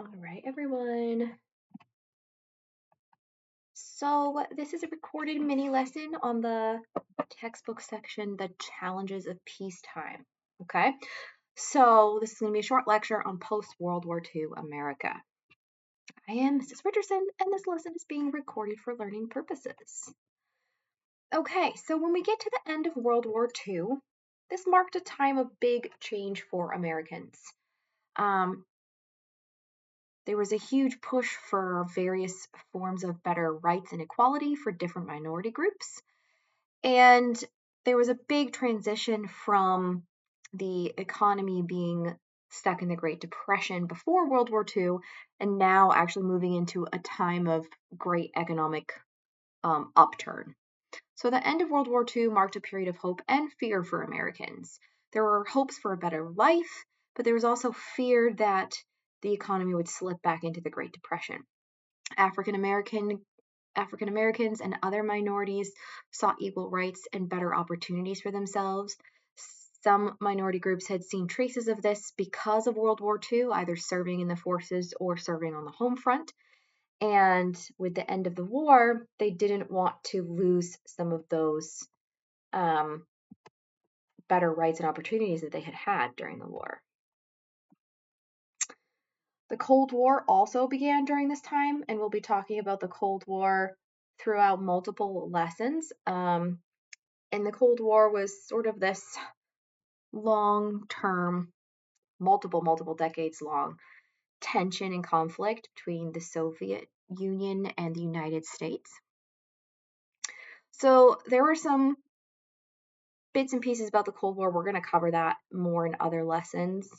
All right, everyone. So this is a recorded mini lesson on the textbook section, The Challenges of Peacetime. Okay, so this is going to be a short lecture on post-World War II America. I am Mrs. Richardson, and this lesson is being recorded for learning purposes. Okay, so when we get to the end of World War II, this marked a time of big change for Americans. There was a huge push for various forms of better rights and equality for different minority groups. And there was a big transition from the economy being stuck in the Great Depression before World War II and now actually moving into a time of great economic upturn. So the end of World War II marked a period of hope and fear for Americans. There were hopes for a better life, but there was also fear that the economy would slip back into the Great Depression. African Americans and other minorities sought equal rights and better opportunities for themselves. Some minority groups had seen traces of this because of World War II, either serving in the forces or serving on the home front. And with the end of the war, they didn't want to lose some of those better rights and opportunities that they had had during the war. The Cold War also began during this time, and we'll be talking about the Cold War throughout multiple lessons. And the Cold War was sort of this long-term, multiple decades long tension and conflict between the Soviet Union and the United States. So there were some bits and pieces about the Cold War. We're going to cover that more in other lessons,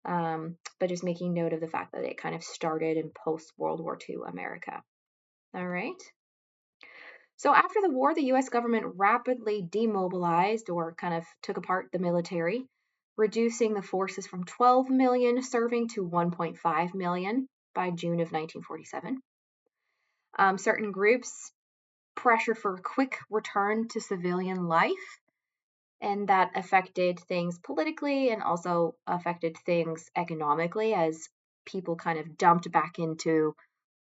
but just making note of the fact that it kind of started in post-World War II America. All right. So after the war, the U.S. government rapidly demobilized or kind of took apart the military, reducing the forces from 12 million serving to 1.5 million by June of 1947. Certain groups pressured for a quick return to civilian life, and that affected things politically and also affected things economically as people kind of dumped back into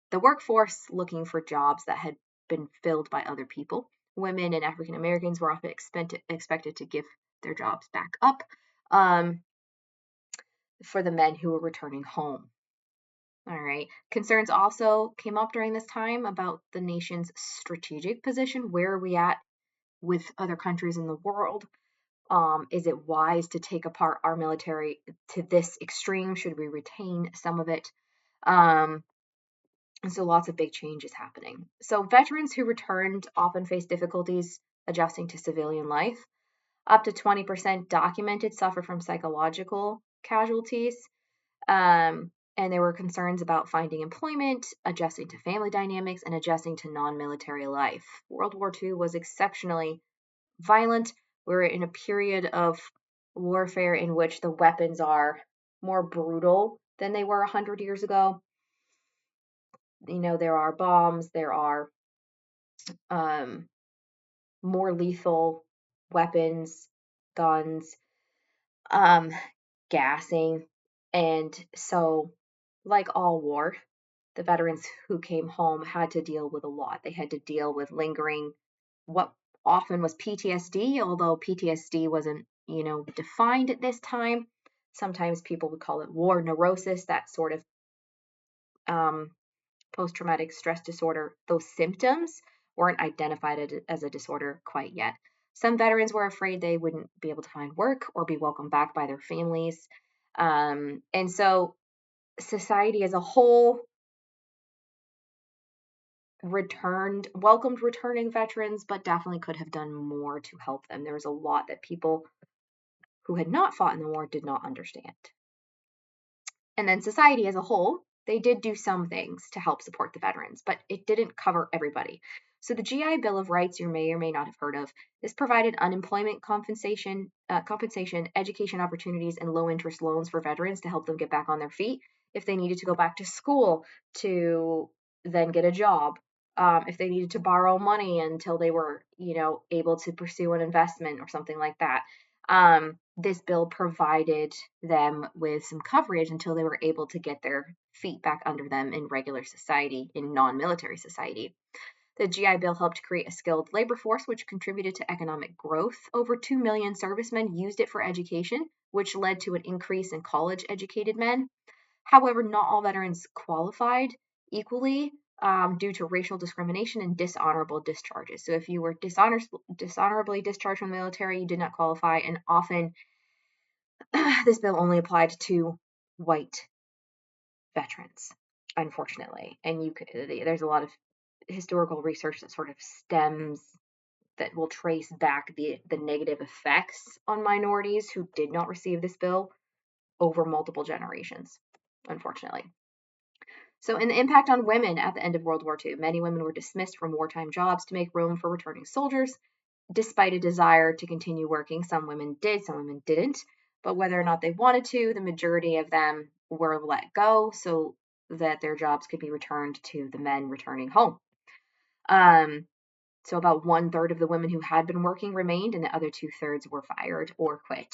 the workforce looking for jobs that had been filled by other people. Women and African Americans were often expected to give their jobs back up for the men who were returning home. All right. Concerns also came up during this time about the nation's strategic position. Where are we at with other countries in the world? Is it wise to take apart our military to this extreme? Should we retain some of it? And so lots of big changes happening. So veterans who returned often faced difficulties adjusting to civilian life. Up to 20% documented suffered from psychological casualties. And there were concerns about finding employment, adjusting to family dynamics, and adjusting to non-military life. World War II was exceptionally violent. We're in a period of warfare in which the weapons are more brutal than they were 100 years ago. You know, there are bombs, there are more lethal weapons, guns, gassing. And so, like all war, the veterans who came home had to deal with a lot. They had to deal with lingering, what often was PTSD, although PTSD wasn't, defined at this time. Sometimes people would call it war neurosis, that sort of post-traumatic stress disorder. Those symptoms weren't identified as a disorder quite yet. Some veterans were afraid they wouldn't be able to find work or be welcomed back by their families. And so society as a whole welcomed returning veterans, but definitely could have done more to help them. There was a lot that people who had not fought in the war did not understand. And then society as a whole, they did do some things to help support the veterans, but it didn't cover everybody. So the GI Bill of Rights, you may or may not have heard of, this provided unemployment compensation, education opportunities, and low-interest loans for veterans to help them get back on their feet if they needed to go back to school to then get a job, if they needed to borrow money until they were, able to pursue an investment or something like that. this bill provided them with some coverage until they were able to get their feet back under them in regular society, in non-military society. The GI Bill helped create a skilled labor force, which contributed to economic growth. Over 2 million servicemen used it for education, which led to an increase in college-educated men. However, not all veterans qualified equally due to racial discrimination and dishonorable discharges. So if you were dishonorably discharged from the military, you did not qualify, and often this bill only applied to white veterans, unfortunately. And there's a lot of historical research that sort of that will trace back the negative effects on minorities who did not receive this bill over multiple generations, unfortunately. So, in the impact on women at the end of World War II, many women were dismissed from wartime jobs to make room for returning soldiers. Despite a desire to continue working, some women did, some women didn't. But whether or not they wanted to, the majority of them were let go so that their jobs could be returned to the men returning home. So about 1/3 of the women who had been working remained, and the other 2/3 were fired or quit.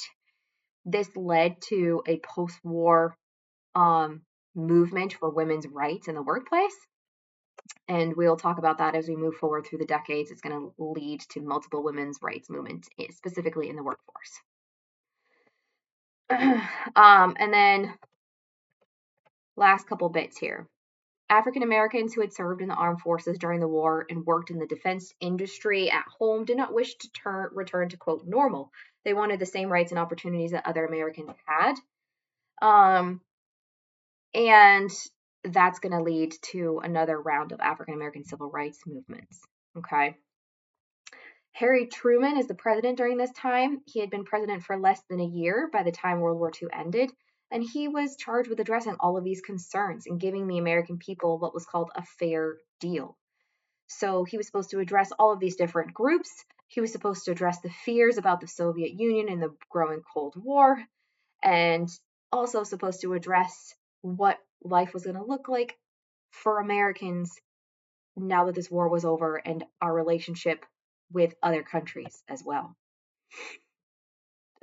This led to a post-war movement for women's rights in the workplace. And we'll talk about that as we move forward through the decades. It's going to lead to multiple women's rights movements, specifically in the workforce. And then last couple bits here. African Americans who had served in the armed forces during the war and worked in the defense industry at home did not wish to return to, quote, normal. They wanted the same rights and opportunities that other Americans had. And that's going to lead to another round of African American civil rights movements. Okay. Harry Truman is the president during this time. He had been president for less than a year by the time World War II ended, and he was charged with addressing all of these concerns and giving the American people what was called a fair deal. So he was supposed to address all of these different groups. He was supposed to address the fears about the Soviet Union and the growing Cold War, and also supposed to address what life was going to look like for Americans now that this war was over and our relationship with other countries as well.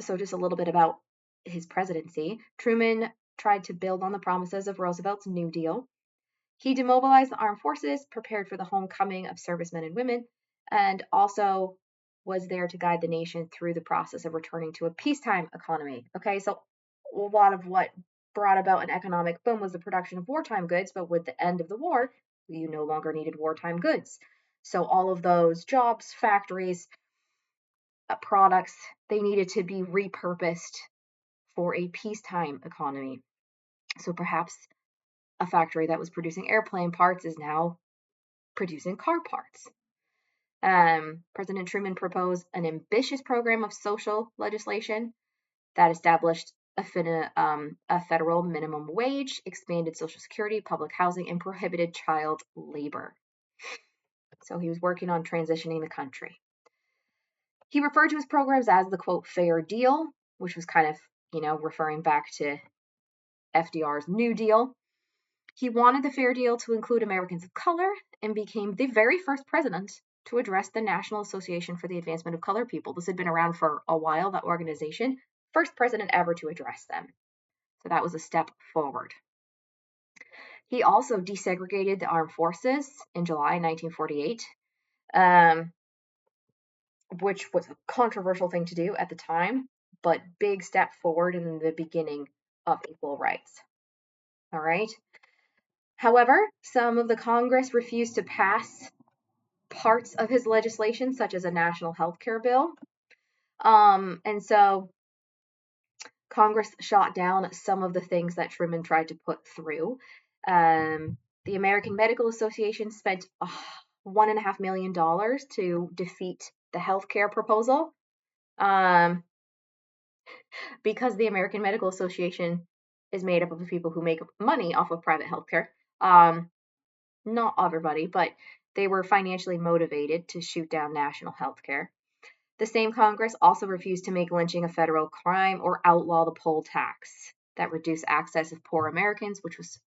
So just a little bit about his presidency. Truman tried to build on the promises of Roosevelt's New Deal. He demobilized the armed forces, prepared for the homecoming of servicemen and women, and also was there to guide the nation through the process of returning to a peacetime economy. Okay, so a lot of what brought about an economic boom was the production of wartime goods, but with the end of the war, you no longer needed wartime goods. So all of those jobs, factories, products, they needed to be repurposed for a peacetime economy. So perhaps a factory that was producing airplane parts is now producing car parts. President Truman proposed an ambitious program of social legislation that established a federal minimum wage, expanded Social Security, public housing, and prohibited child labor. So he was working on transitioning the country. He referred to his programs as the, quote, fair deal, which was kind of, referring back to FDR's New Deal. He wanted the fair deal to include Americans of color and became the very first president to address the National Association for the Advancement of Colored People. This had been around for a while, that organization. First president ever to address them. So that was a step forward. He also desegregated the armed forces in July 1948. Which was a controversial thing to do at the time, but big step forward in the beginning of equal rights. All right. However, some of the Congress refused to pass parts of his legislation, such as a national health care bill. And so Congress shot down some of the things that Truman tried to put through. The American Medical Association spent $1.5 million to defeat the healthcare proposal, because the American Medical Association is made up of the people who make money off of private healthcare. Not everybody, but they were financially motivated to shoot down national healthcare. The same Congress also refused to make lynching a federal crime or outlaw the poll tax that reduced access of poor Americans, which was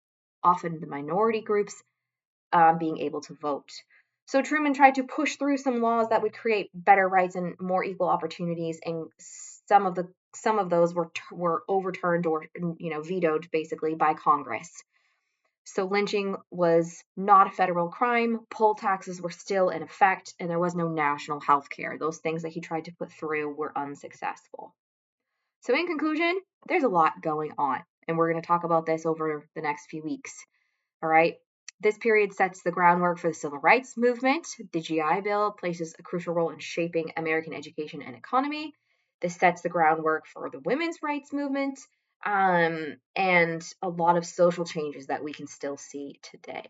often the minority groups, being able to vote. So Truman tried to push through some laws that would create better rights and more equal opportunities, and some of the some of those were overturned or vetoed basically by Congress. So lynching was not a federal crime, poll taxes were still in effect, and there was no national health care. Those things that he tried to put through were unsuccessful. So in conclusion, there's a lot going on, and we're going to talk about this over the next few weeks. All right. This period sets the groundwork for the civil rights movement. The GI Bill places a crucial role in shaping American education and economy. This sets the groundwork for the women's rights movement, and a lot of social changes that we can still see today.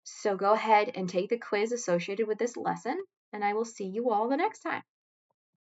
So go ahead and take the quiz associated with this lesson, and I will see you all the next time.